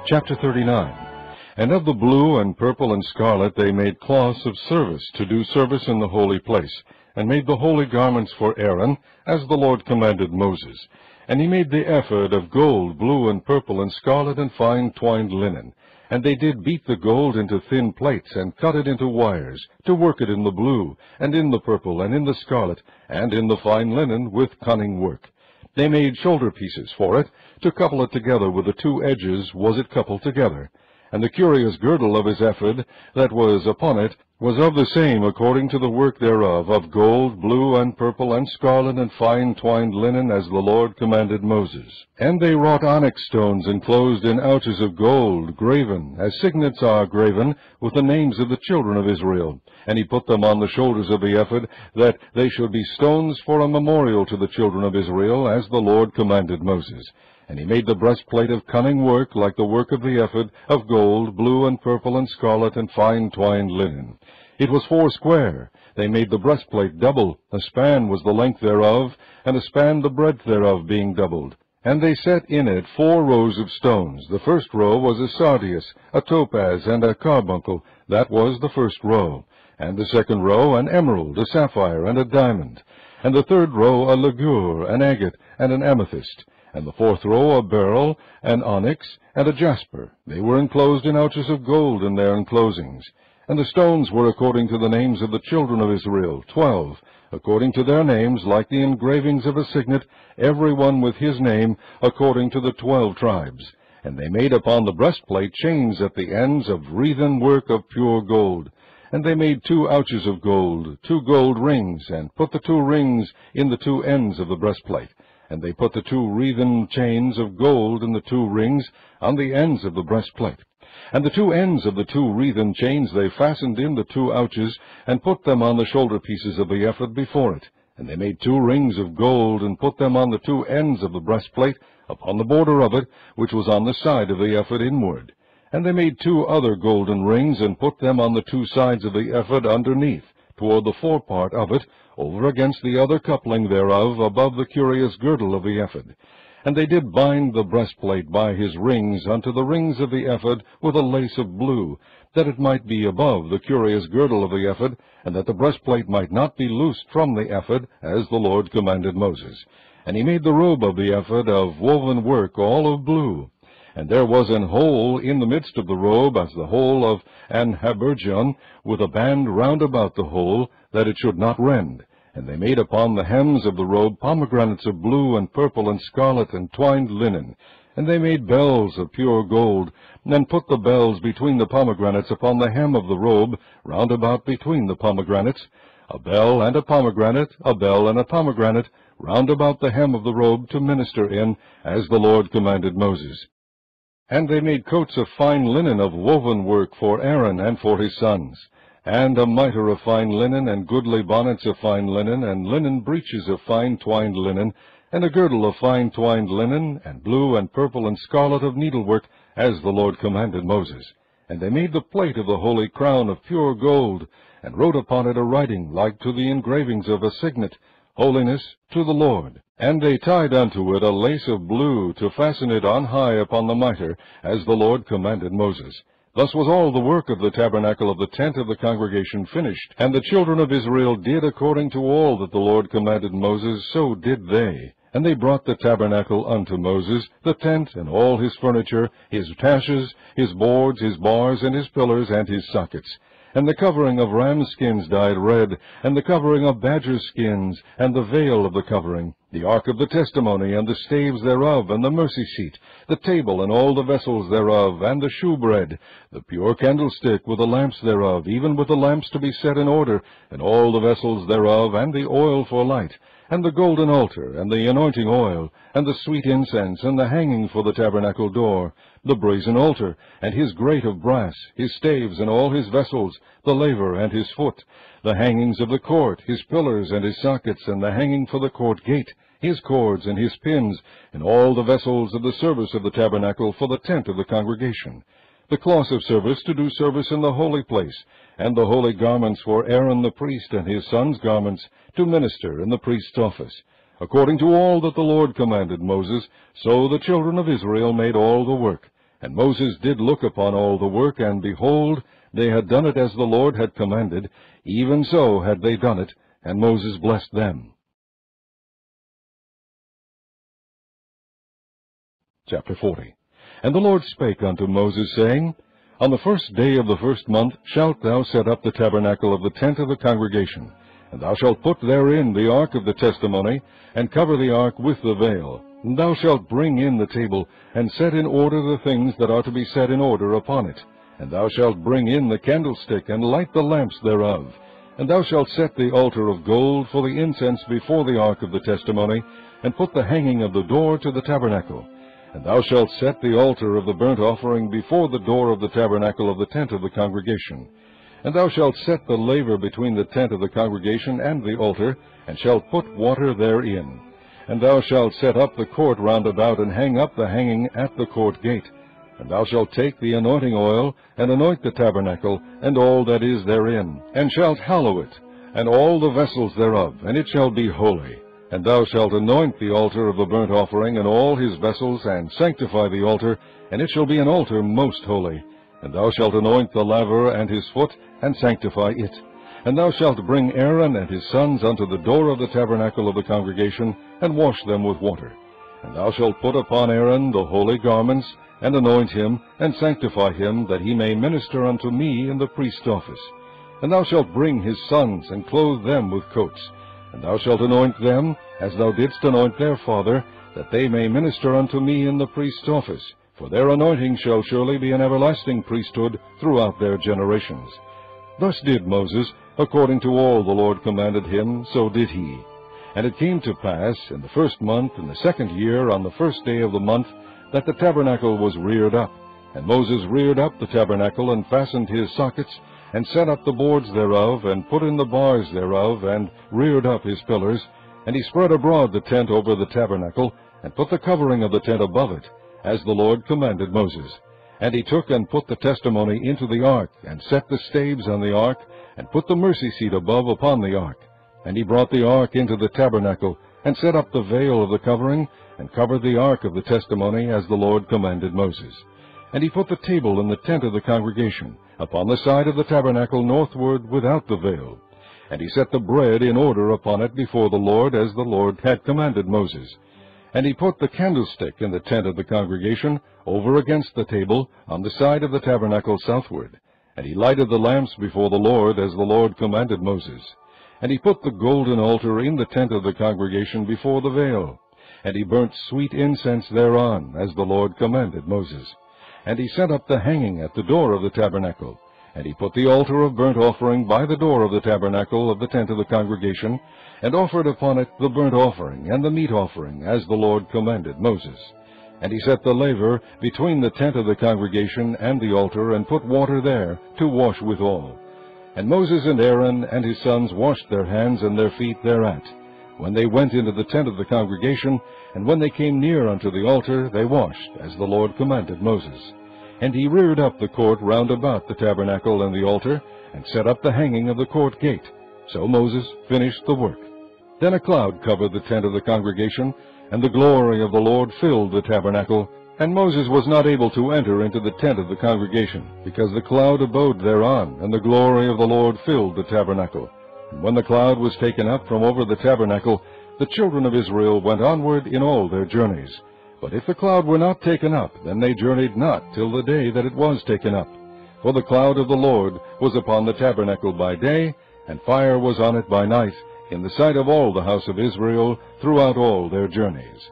Chapter 39. And of the blue and purple and scarlet they made cloths of service to do service in the holy place, and made the holy garments for Aaron, as the Lord commanded Moses. And he made the ephod of gold, blue and purple and scarlet and fine twined linen. And they did beat the gold into thin plates, and cut it into wires, to work it in the blue, and in the purple, and in the scarlet, and in the fine linen, with cunning work. They made shoulder pieces for it, to couple it together with the two edges was it coupled together. And the curious girdle of his ephod that was upon it was of the same according to the work thereof, of gold, blue, and purple, and scarlet, and fine twined linen, as the Lord commanded Moses. And they wrought onyx stones enclosed in ouches of gold, graven, as signets are graven, with the names of the children of Israel. And he put them on the shoulders of the ephod, that they should be stones for a memorial to the children of Israel, as the Lord commanded Moses. And he made the breastplate of cunning work, like the work of the ephod, of gold, blue, and purple, and scarlet, and fine twined linen. It was foursquare. They made the breastplate double. A span was the length thereof, and a span the breadth thereof, being doubled. And they set in it 4 rows of stones. The first row was a sardius, a topaz, and a carbuncle. That was the first row. And the second row an emerald, a sapphire, and a diamond. And the third row a ligure, an agate, and an amethyst. And the fourth row a beryl, an onyx, and a jasper. They were enclosed in ouches of gold in their enclosings. And the stones were according to the names of the children of Israel, 12, according to their names, like the engravings of a signet, every one with his name, according to the 12 tribes. And they made upon the breastplate chains at the ends of wreathen work of pure gold. And they made 2 ouches of gold, 2 gold rings, and put the 2 rings in the 2 ends of the breastplate. And they put the 2 wreathen chains of gold in the 2 rings on the ends of the breastplate. And the 2 ends of the 2 wreathen chains they fastened in the 2 ouches, and put them on the shoulder pieces of the ephod before it. And they made 2 rings of gold, and put them on the 2 ends of the breastplate, upon the border of it, which was on the side of the ephod inward. And they made 2 other golden rings, and put them on the 2 sides of the ephod underneath, toward the forepart of it, over against the other coupling thereof, above the curious girdle of the ephod. And they did bind the breastplate by his rings unto the rings of the ephod with a lace of blue, that it might be above the curious girdle of the ephod, and that the breastplate might not be loosed from the ephod, as the Lord commanded Moses. And he made the robe of the ephod of woven work, all of blue. And there was an hole in the midst of the robe, as the hole of an habergeon, with a band round about the hole, that it should not rend. And they made upon the hems of the robe pomegranates of blue and purple and scarlet and twined linen. And they made bells of pure gold, and put the bells between the pomegranates upon the hem of the robe, round about between the pomegranates, a bell and a pomegranate, a bell and a pomegranate, round about the hem of the robe to minister in, as the Lord commanded Moses. And they made coats of fine linen of woven work for Aaron and for his sons, and a mitre of fine linen, and goodly bonnets of fine linen, and linen breeches of fine twined linen, and a girdle of fine twined linen, and blue and purple and scarlet of needlework, as the Lord commanded Moses. And they made the plate of the holy crown of pure gold, and wrote upon it a writing like to the engravings of a signet, Holiness to the Lord. And they tied unto it a lace of blue, to fasten it on high upon the mitre, as the Lord commanded Moses. Thus was all the work of the tabernacle of the tent of the congregation finished. And the children of Israel did according to all that the Lord commanded Moses, so did they. And they brought the tabernacle unto Moses, the tent, and all his furniture, his taches, his boards, his bars, and his pillars, and his sockets. And the covering of ram skins dyed red, and the covering of badger skins, and the veil of the covering, the ark of the testimony, and the staves thereof, and the mercy seat, the table, and all the vessels thereof, and the shewbread, the pure candlestick with the lamps thereof, even with the lamps to be set in order, and all the vessels thereof, and the oil for light, and the golden altar, and the anointing oil, and the sweet incense, and the hanging for the tabernacle door, the brazen altar, and his grate of brass, his staves, and all his vessels, the laver and his foot, the hangings of the court, his pillars and his sockets, and the hanging for the court gate, his cords and his pins, and all the vessels of the service of the tabernacle for the tent of the congregation, the cloths of service to do service in the holy place, and the holy garments for Aaron the priest and his sons' garments to minister in the priest's office. According to all that the Lord commanded Moses, so the children of Israel made all the work. And Moses did look upon all the work, and behold, they had done it as the Lord had commanded, even so had they done it, and Moses blessed them. Chapter 40. And the Lord spake unto Moses, saying, On the 1st day of the 1st month shalt thou set up the tabernacle of the tent of the congregation, and thou shalt put therein the ark of the testimony, and cover the ark with the veil. And thou shalt bring in the table, and set in order the things that are to be set in order upon it. And thou shalt bring in the candlestick, and light the lamps thereof. And thou shalt set the altar of gold for the incense before the ark of the testimony, and put the hanging of the door to the tabernacle. And thou shalt set the altar of the burnt offering before the door of the tabernacle of the tent of the congregation. And thou shalt set the laver between the tent of the congregation and the altar, and shalt put water therein. And thou shalt set up the court round about, and hang up the hanging at the court gate. And thou shalt take the anointing oil, and anoint the tabernacle, and all that is therein, and shalt hallow it, and all the vessels thereof, and it shall be holy. And thou shalt anoint the altar of the burnt offering, and all his vessels, and sanctify the altar, and it shall be an altar most holy. And thou shalt anoint the laver and his foot, and sanctify it. And thou shalt bring Aaron and his sons unto the door of the tabernacle of the congregation, and wash them with water. And thou shalt put upon Aaron the holy garments, and anoint him, and sanctify him, that he may minister unto me in the priest's office. And thou shalt bring his sons, and clothe them with coats. And thou shalt anoint them, as thou didst anoint their father, that they may minister unto me in the priest's office. For their anointing shall surely be an everlasting priesthood throughout their generations. Thus did Moses, according to all the Lord commanded him, so did he. And it came to pass, in the 1st month, in the 2nd year, on the 1st day of the month, that the tabernacle was reared up. And Moses reared up the tabernacle, and fastened his sockets, and set up the boards thereof, and put in the bars thereof, and reared up his pillars. And he spread abroad the tent over the tabernacle, and put the covering of the tent above it, as the Lord commanded Moses. And he took and put the testimony into the ark, and set the staves on the ark, and put the mercy seat above upon the ark. And he brought the ark into the tabernacle, and set up the veil of the covering, and covered the ark of the testimony, as the Lord commanded Moses. And he put the table in the tent of the congregation, upon the side of the tabernacle northward without the veil. And he set the bread in order upon it before the Lord, as the Lord had commanded Moses. And he put the candlestick in the tent of the congregation, over against the table, on the side of the tabernacle southward. And he lighted the lamps before the Lord, as the Lord commanded Moses. And he put the golden altar in the tent of the congregation before the veil. And he burnt sweet incense thereon, as the Lord commanded Moses. And he set up the hanging at the door of the tabernacle. And he put the altar of burnt offering by the door of the tabernacle of the tent of the congregation, and offered upon it the burnt offering and the meat offering, as the Lord commanded Moses. And he set the laver between the tent of the congregation and the altar, and put water there to wash withal. And Moses and Aaron and his sons washed their hands and their feet thereat, when they went into the tent of the congregation, and when they came near unto the altar, they washed, as the Lord commanded Moses. And he reared up the court round about the tabernacle and the altar, and set up the hanging of the court gate. So Moses finished the work. Then a cloud covered the tent of the congregation, and the glory of the Lord filled the tabernacle. And Moses was not able to enter into the tent of the congregation, because the cloud abode thereon, and the glory of the Lord filled the tabernacle. And when the cloud was taken up from over the tabernacle, the children of Israel went onward in all their journeys. But if the cloud were not taken up, then they journeyed not till the day that it was taken up. For the cloud of the Lord was upon the tabernacle by day, and fire was on it by night, in the sight of all the house of Israel throughout all their journeys.